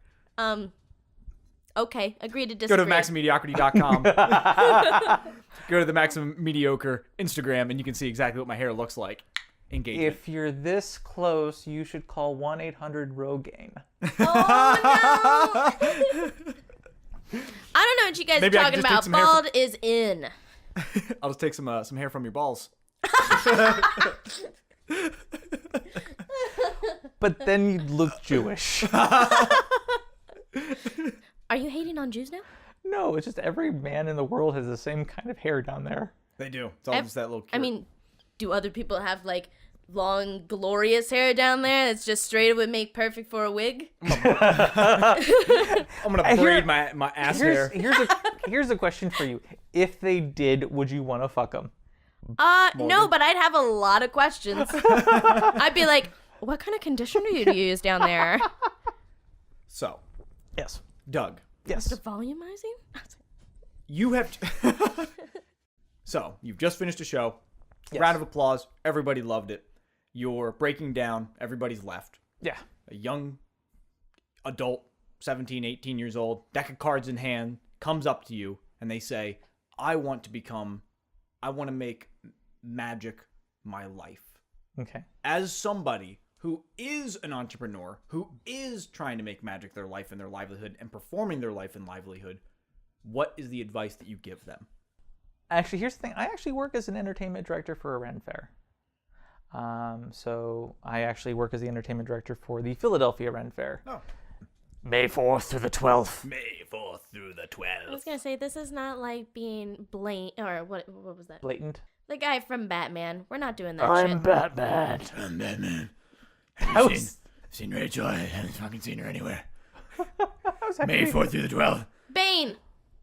Okay, agree to disagree. Go to MaximumMediocrity.com. Go to the Maximum Mediocre Instagram, and you can see exactly what my hair looks like. Engagement. If you're this close, you should call 1-800-ROGAINE. Oh, no! I don't know what you guys are talking about. Bald is in. I'll just take some hair from your balls. But then you'd look Jewish. Are you hating on Jews now? No, it's just every man in the world has the same kind of hair down there. They do. It's all just that little cute. I mean, do other people have, like, long, glorious hair down there that's just straight would make perfect for a wig? I'm going to braid my ass hair. Here's a question for you. If they did, would you want to fuck them? No, but I'd have a lot of questions. I'd be like, what kind of conditioner do you use down there? So, Yes. Doug. Yes. The volumizing? You have... So, you've just finished a show. Yes. Round of applause. Everybody loved it. You're breaking down. Everybody's left. Yeah. A young adult, 17, 18 years old, deck of cards in hand, comes up to you and they say, I want to make magic my life. Okay. As somebody who is an entrepreneur, who is trying to make magic their life and their livelihood and performing their life and livelihood, what is the advice that you give them? Actually, here's the thing. I actually work as an entertainment director for a Ren Fair. So I actually work as the entertainment director for the Philadelphia Ren Fair. Oh. May 4th through the 12th. May 4th through the 12th. I was going to say, this is not like being or what was that? Blatant. The guy from Batman. We're not doing that I'm shit. Batman. I'm Batman. Seen Rachel? I haven't fucking seen her anywhere. May 4th through the 12th. Bane.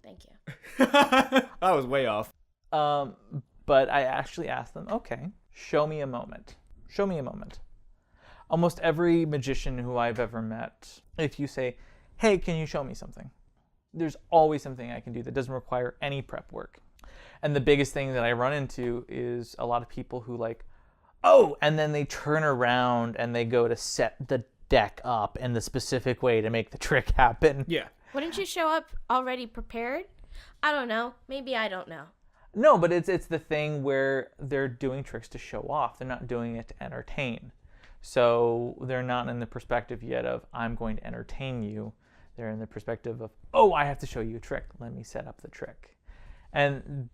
Thank you. That was way off. But I actually asked them, okay, show me a moment. Show me a moment. Almost every magician who I've ever met, if you say, hey, can you show me something? There's always something I can do that doesn't require any prep work. And the biggest thing that I run into is a lot of people who like, oh, and then they turn around and they go to set the deck up in the specific way to make the trick happen. Yeah. Wouldn't you show up already prepared? I don't know. Maybe I don't know. No, but it's the thing where they're doing tricks to show off. They're not doing it to entertain. So they're not in the perspective yet of, I'm going to entertain you. They're in the perspective of, oh, I have to show you a trick. Let me set up the trick. And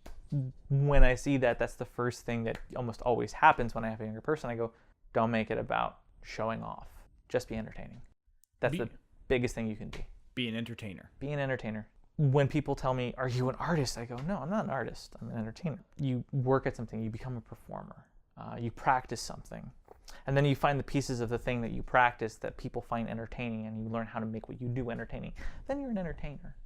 when I see that, that's the first thing that almost always happens when I have a younger person. I go, don't make it about showing off. Just be entertaining. That's the biggest thing you can be. Be an entertainer. Be an entertainer. When people tell me, are you an artist? I go, no, I'm not an artist. I'm an entertainer. You work at something. You become a performer. You practice something. And then you find the pieces of the thing that you practice that people find entertaining, and you learn how to make what you do entertaining. Then you're an entertainer.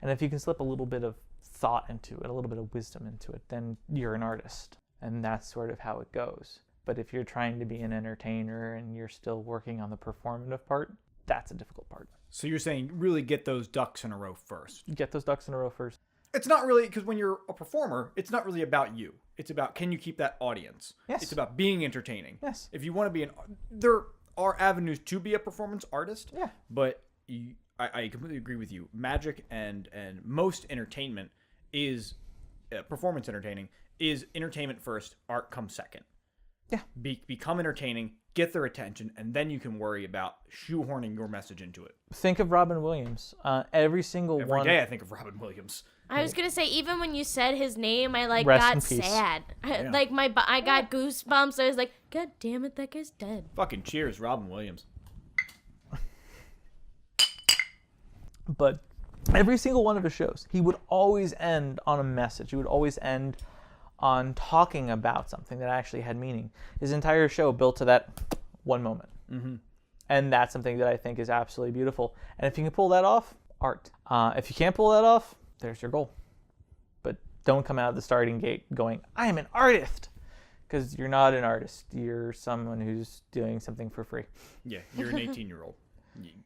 And if you can slip a little bit of thought into it, a little bit of wisdom into it, then you're an artist. And that's sort of how it goes. But if you're trying to be an entertainer and you're still working on the performative part, that's a difficult part. So you're saying really get those ducks in a row first. You get those ducks in a row first. It's not really, because when you're a performer, it's not really about you. It's about, can you keep that audience? Yes. It's about being entertaining. Yes. If you want to be there are avenues to be a performance artist. Yeah. But I completely agree with you. Magic and most entertainment is, performance entertaining, is entertainment first, art comes second. Yeah. Become entertaining, get their attention, and then you can worry about shoehorning your message into it. Think of Robin Williams. Every Every day I think of Robin Williams. I was gonna say, even when you said his name, I Rest got in peace. sad. Yeah. I got goosebumps. I was like, God damn it, that guy's dead. Fucking cheers, Robin Williams. But every single one of his shows, he would always end on a message. He would always end on talking about something that actually had meaning. His entire show built to that one moment. Mm-hmm. And that's something that I think is absolutely beautiful. And if you can pull that off, art. If you can't pull that off, there's your goal. But don't come out of the starting gate going, I am an artist. Because you're not an artist. You're someone who's doing something for free. Yeah, you're an 18-year-old.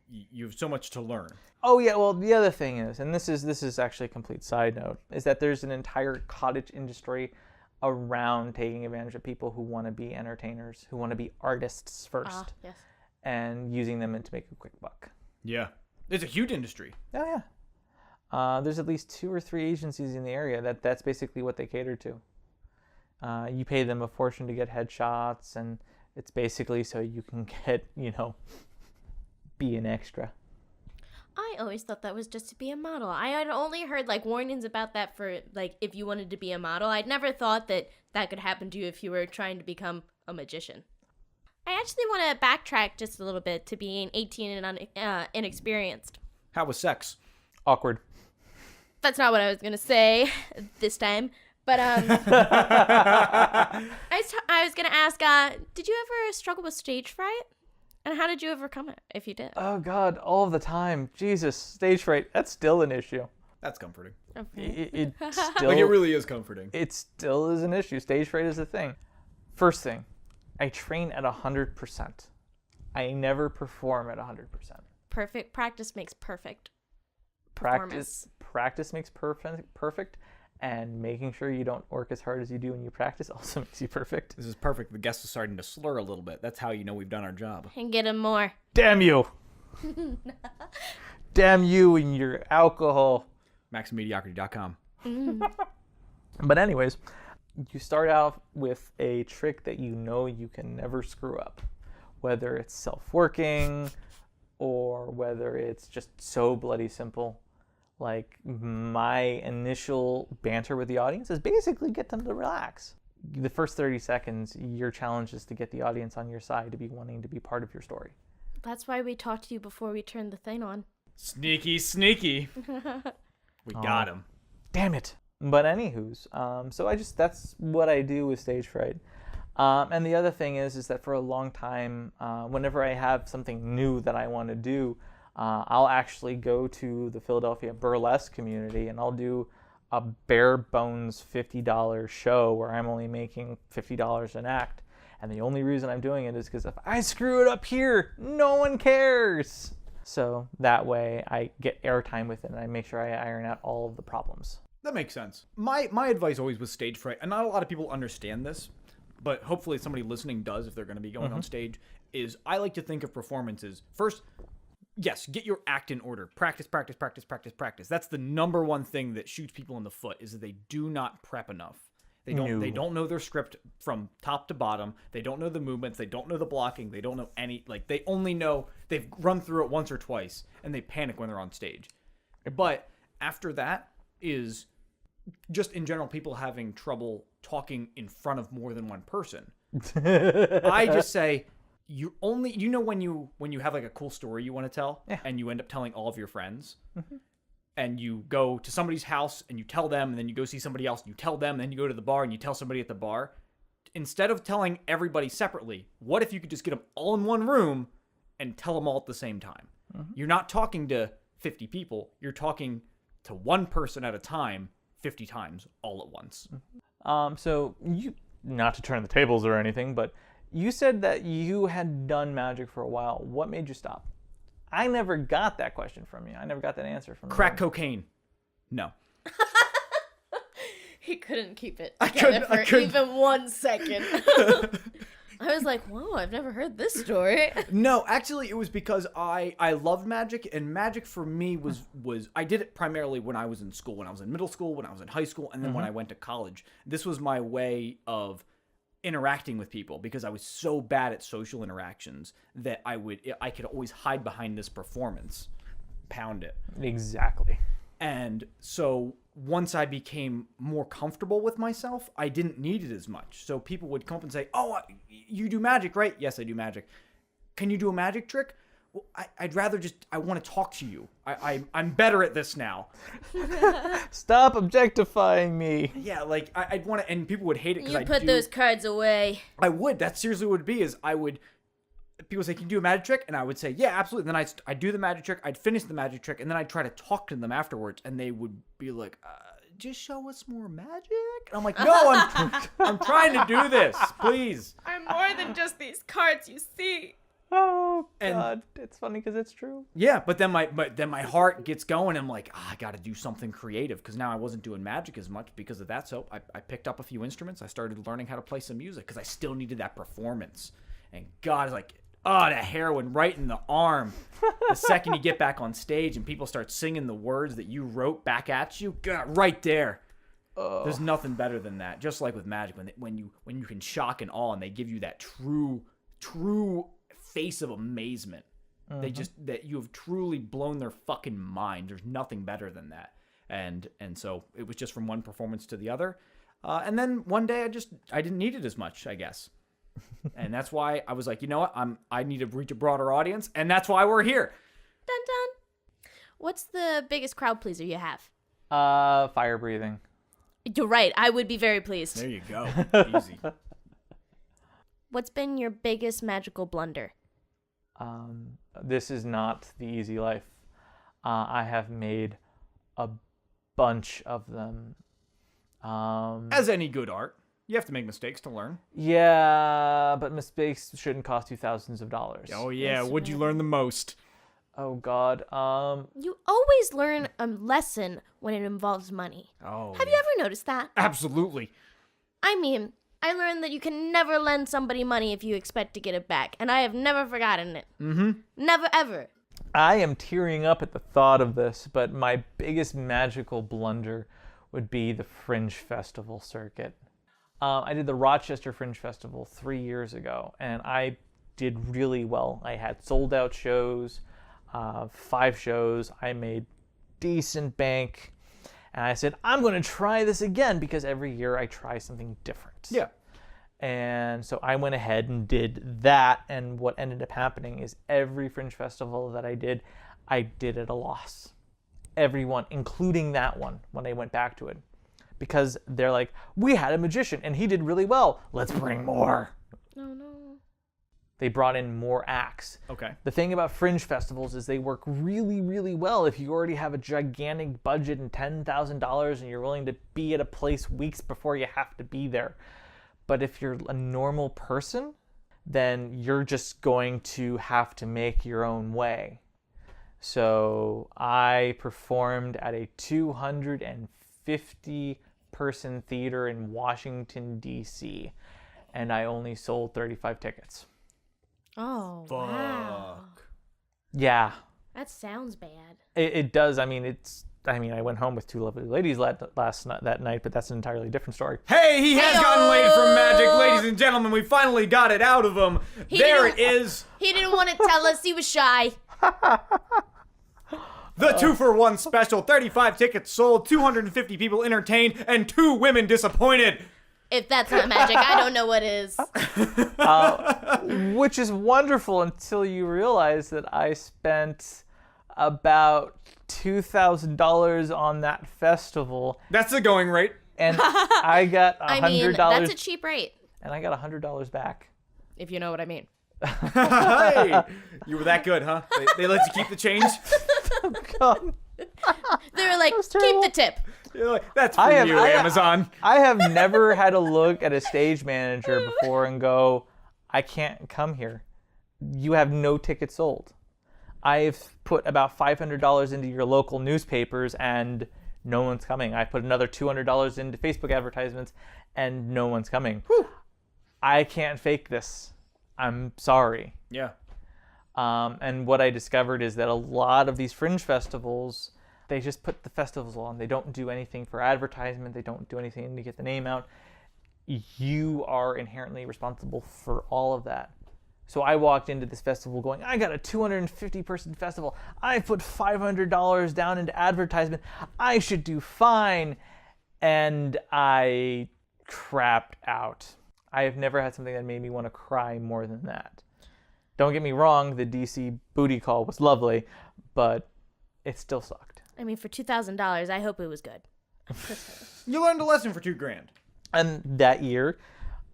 You have so much to learn. Oh yeah, well the other thing is, and this is actually a complete side note, is that there's an entire cottage industry around taking advantage of people who want to be entertainers, who want to be artists first, Yes. and using them to make a quick buck. Yeah. It's a huge industry. Oh yeah. There's at least 2 or 3 agencies in the area that's basically what they cater to. You pay them a fortune to get headshots, and it's basically so you can get, be an extra. I always thought that was just to be a model. I had only heard warnings about that for if you wanted to be a model. I'd never thought that could happen to you if you were trying to become a magician. I actually want to backtrack just a little bit to being 18 and inexperienced. How was sex? Awkward. That's not what I was gonna say this time, but I was gonna ask, did you ever struggle with stage fright? And how did you overcome it, if you did? Oh God, all the time. Jesus, stage fright. That's still an issue. That's comforting. It still, It really is comforting. it still is an issue. Stage fright is a thing. First thing, I train at 100%. I never perform at 100%. Perfect practice makes perfect. Practice makes perfect, and making sure you don't work as hard as you do when you practice also makes you perfect. This is perfect. The guest is starting to slur a little bit. That's how you know we've done our job. And get him more. Damn you! Damn you and your alcohol. MaximumMediocrity.com. But anyways, you start out with a trick that you know you can never screw up. Whether it's self-working or whether it's just so bloody simple. Like, my initial banter with the audience is basically get them to relax. The first 30 seconds, your challenge is to get the audience on your side, to be wanting to be part of your story. That's why we talked to you before we turned the thing on. Sneaky, sneaky. We got him. Damn it. But anywho's, so that's what I do with stage fright. And the other thing is that for a long time, whenever I have something new that I want to do, I'll actually go to the Philadelphia burlesque community and I'll do a bare bones $50 show where I'm only making $50 an act. And the only reason I'm doing it is because if I screw it up here, no one cares. So that way I get airtime with it and I make sure I iron out all of the problems. That makes sense. My advice always was stage fright, and not a lot of people understand this, but hopefully somebody listening does if they're going to be going on stage, is I like to think of performances. First, yes, get your act in order. Practice, practice, practice, practice, practice. That's the number one thing that shoots people in the foot, is that they do not prep enough. They don't know their script from top to bottom. They don't know the movements. They don't know the blocking. They don't know they only know they've run through it once or twice, and they panic when they're on stage. But after that is just in general people having trouble talking in front of more than one person. I just say when you have like a cool story you want to tell, and you end up telling all of your friends, and you go to somebody's house and you tell them, and then you go see somebody else and you tell them, and then you go to the bar and you tell somebody at the bar. Instead of telling everybody separately, what if you could just get them all in one room and tell them all at the same time? You're not talking to 50 people. You're talking to one person at a time 50 times all at once. So you, not to turn the tables or anything, but you said that you had done magic for a while. What made you stop? I never got that question from you. I never got that answer from you. Crack cocaine. No. He couldn't keep it together for even 1 second. I was like, whoa, I've never heard this story. No, actually, it was because I loved magic, and magic for me was I did it primarily when I was in school, when I was in middle school, when I was in high school, and then when I went to college. This was my way of interacting with people, because I was so bad at social interactions that I could always hide behind this performance, pound it. Exactly. And so once I became more comfortable with myself, I didn't need it as much. So people would come up and say, "Oh, you do magic, right?" "Yes, I do magic." "Can you do a magic trick?" "Well, I'd rather I want to talk to you. I'm better at this now." Stop objectifying me. Yeah, like I'd want to, and people would hate it because You put those cards away. I would. That's seriously what it would be. People say, "Can you do a magic trick?" And I would say, "Yeah, absolutely." And then I'd do the magic trick. I'd finish the magic trick, and then I'd try to talk to them afterwards, and they would be like, "Just show us more magic." And I'm like, "No, I'm trying to do this, please." I'm more than just these cards you see. Oh God, it's funny because it's true. Yeah, but then my heart gets going. And I'm like, I got to do something creative, because now I wasn't doing magic as much because of that. So I picked up a few instruments. I started learning how to play some music because I still needed that performance. And God is like, oh, that heroin right in the arm. The second you get back on stage and people start singing the words that you wrote back at you, God, right there. There's nothing better than that. Just like with magic, when you can shock and awe, and they give you that true face of amazement. That you have truly blown their fucking mind. There's nothing better than that. And so it was just from one performance to the other. And then one day I didn't need it as much, I guess. And that's why I was like, you know what? I need to reach a broader audience, and that's why we're here. Dun dun. What's the biggest crowd pleaser you have? Fire breathing. You're right. I would be very pleased. There you go. Easy. What's been your biggest magical blunder? This is not the easy life. I have made a bunch of them. As any good art, you have to make mistakes to learn. Yeah, but mistakes shouldn't cost you thousands of dollars. Oh yeah, what'd you learn the most? Oh God. You always learn a lesson when it involves money. Oh. Have you ever noticed that? Absolutely. I mean, I learned that you can never lend somebody money if you expect to get it back, and I have never forgotten it. Never ever. I am tearing up at the thought of this, but my biggest magical blunder would be the Fringe Festival circuit. I did the Rochester Fringe Festival 3 years ago, and I did really well. I had sold out shows, 5 shows. I made decent bank, and I said, I'm going to try this again, because every year I try something different. Yeah. And so I went ahead and did that, and what ended up happening is every Fringe Festival that I did at a loss. Everyone, including that one, when I went back to it. because they're like, we had a magician and he did really well. Let's bring more. Oh no. They brought in more acts. Okay. The thing about fringe festivals is they work really, really well if you already have a gigantic budget and $10,000 and you're willing to be at a place weeks before you have to be there. But if you're a normal person, then you're just going to have to make your own way. So I performed at a 250 person theater in Washington, D.C., and I only sold 35 tickets. Oh, wow. Yeah, That sounds bad. it does. I mean, I went home with two lovely ladies that night, but that's an entirely different story. Hey, he has gotten laid from magic, ladies and gentlemen. We finally got it out of him. There it is. He didn't want to tell us. He was shy. The 2-for-1 special. 35 tickets sold, 250 people entertained, and 2 women disappointed. If that's not magic, I don't know what is. Which is wonderful until you realize that I spent about $2,000 on that festival, That's the going rate. and I got $100. I mean, that's a cheap rate, and I got $100 back. if you know what I mean. Hey, you were that good, huh? They let you keep the change? God. They were like, keep terrible. the tip. You're like, that's for you, Amazon. I have never had to look at a stage manager before and go, I can't come here. You have no tickets sold. I've put about $500 into your local newspapers and no one's coming. I put another $200 into Facebook advertisements and no one's coming. Whew. I can't fake this. I'm sorry. Yeah. And what I discovered is that a lot of these fringe festivals, they just put the festivals on. They don't do anything for advertisement. They don't do anything to get the name out. You are inherently responsible for all of that. So I walked into this festival going, I got a 250-person festival. I put $500 down into advertisement. I should do fine. And I crapped out. I have never had something that made me want to cry more than that. Don't get me wrong, the DC booty call was lovely, but it still sucked. I mean, for $2,000, I hope it was good. You learned a lesson for $2,000. And that year,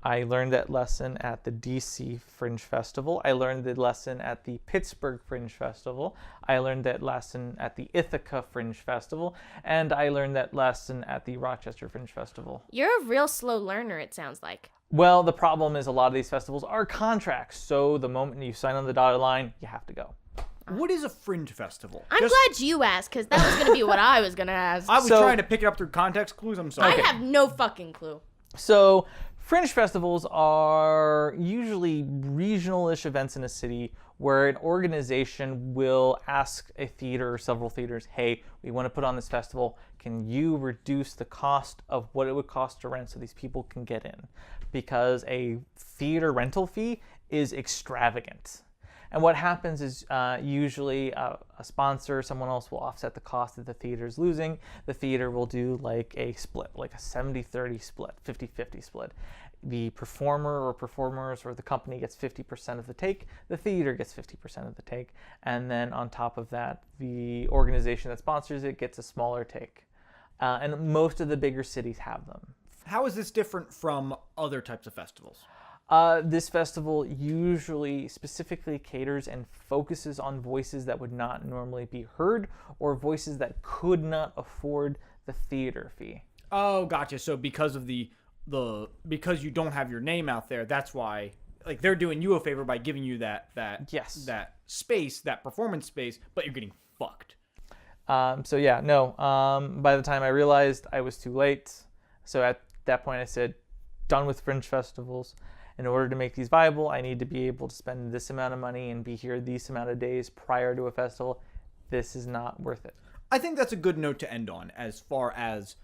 I learned that lesson at the DC Fringe Festival. I learned the lesson at the Pittsburgh Fringe Festival. I learned that lesson at the Ithaca Fringe Festival. And I learned that lesson at the Rochester Fringe Festival. You're a real slow learner, it sounds like. Well, the problem is a lot of these festivals are contracts. So the moment you sign on the dotted line, you have to go. What is a fringe festival? I'm glad you asked, because that was going to be what I was going to ask. I was So- trying to pick it up through context clues. I'm sorry. I have no fucking clue. So fringe festivals are usually regional-ish events in a city where an organization will ask a theater or several theaters, hey, we want to put on this festival. Can you reduce the cost of what it would cost to rent so these people can get in? Because a theater rental fee is extravagant. And what happens is usually a sponsor, someone else will offset the cost that the theater is losing. The theater will do like a split, like a 70-30 split, 50-50 split. The performer or performers or the company gets 50% of the take. The theater gets 50% of the take. And then on top of that, the organization that sponsors it gets a smaller take. And most of the bigger cities have them. How is this different from other types of festivals? This festival usually specifically caters and focuses on voices that would not normally be heard or voices that could not afford the theater fee. Oh, gotcha. So because of because you don't have your name out there, that's why like they're doing you a favor by giving you that Yes. that space, that performance space, but you're getting fucked. By the time I realized I was too late. So at that point I said, done with fringe festivals. In order to make these viable, I need to be able to spend this amount of money and be here this amount of days prior to a festival. This is not worth it. I think that's a good note to end on as far as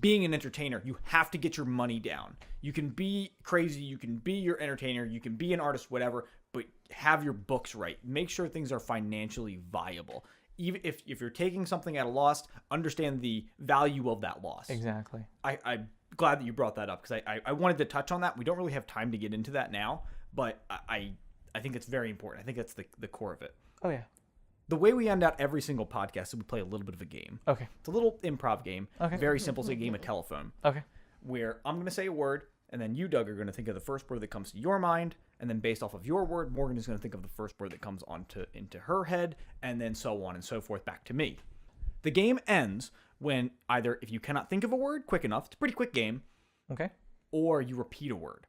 being an entertainer. You have to get your money down. You can be crazy, you can be your entertainer, you can be an artist, whatever, but have your books right. Make sure things are financially viable. Even if you're taking something at a loss, understand the value of that loss. Exactly. I'm glad that you brought that up because I wanted to touch on that. We don't really have time to get into that now, but I think it's very important. I think that's the core of it. Oh, yeah. The way we end out every single podcast is we play a little bit of a game. Okay. It's a little improv game. Okay. Very simple. It's a game of telephone. Okay. Where I'm going to say a word, and then you, Doug, are going to think of the first word that comes to your mind, and then based off of your word, Morgan is going to think of the first word that comes into her head, and then so on and so forth back to me. The game ends when either if you cannot think of a word quick enough, it's a pretty quick game, Okay. or you repeat a word.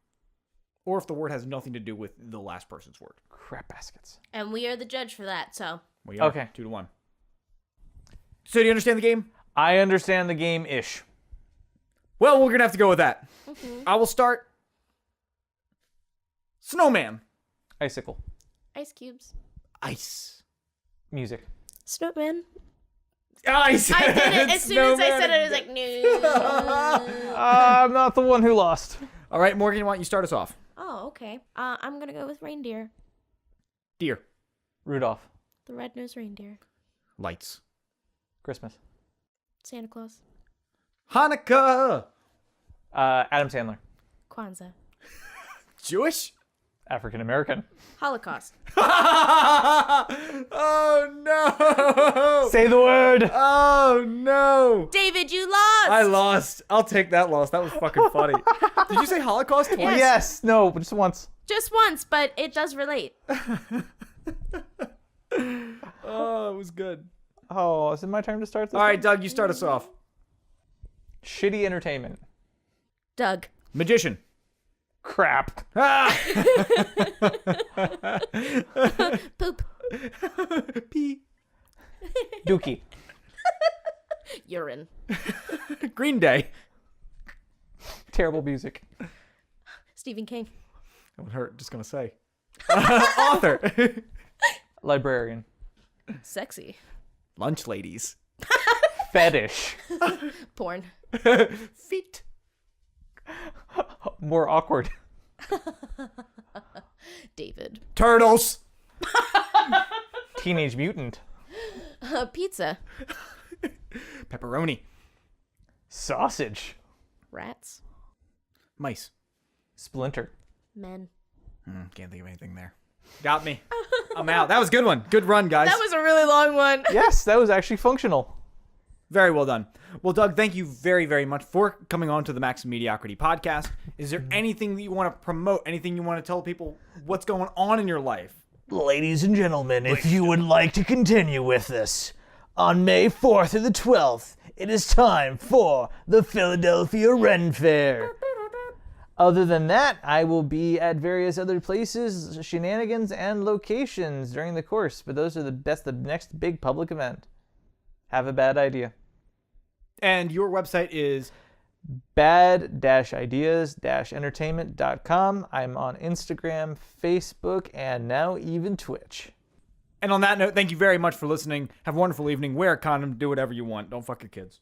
Or if the word has nothing to do with the last person's word. Crap baskets. And we are the judge for that, so. We are Okay. 2-1. So do you understand the game? I understand the game-ish. Well, we're going to have to go with that. I will start. Snowman. Icicle. Ice cubes. Ice. Music. Snowman. Ice. I did it. As soon as I said it, I was like, no. I'm not the one who lost. All right, Morgan, why don't you start us off? Oh, okay. I'm going to go with reindeer. Deer. Rudolph. The red-nosed reindeer. Lights. Christmas. Santa Claus. Hanukkah. Adam Sandler. Kwanzaa. Jewish. African American. Holocaust. Oh, no. Say the word. Oh, no. David, you lost! I lost. I'll take that loss. That was fucking funny. Did you say Holocaust twice? Yes. No, just once. Just once, but it does relate. Oh, it was good. Oh, is it my turn to start this? All right, Doug, you start us off. Shitty entertainment. Doug. Magician. Crap. Ah! Poop. Pee. Dookie. Urine. Green Day. Terrible music. Stephen King. That would hurt, just gonna say. Author. Librarian. Sexy. Lunch ladies. Fetish. Porn. Feet. More awkward. David. Turtles. Teenage Mutant. Pizza. Pepperoni. Sausage. Rats. Mice. Splinter. Men. Can't think of anything there. Got me. I'm out. That was a good one. Good run, guys. That was a really long one. Yes, that was actually functional. Very well done. Well, Doug, thank you very, very much for coming on to the Maximum Mediocrity podcast. Is there anything that you want to promote? Anything you want to tell people what's going on in your life? Ladies and gentlemen, if you would like to continue with us, on May 4th through the 12th, it is time for the Philadelphia Ren Fair. Other than that, I will be at various other places, shenanigans, and locations during the course. But those are the next big public event. Have a bad idea. And your website is bad-ideas-entertainment.com. I'm on Instagram, Facebook, and now even Twitch. And on that note, thank you very much for listening. Have a wonderful evening. Wear a condom. Do whatever you want. Don't fuck your kids.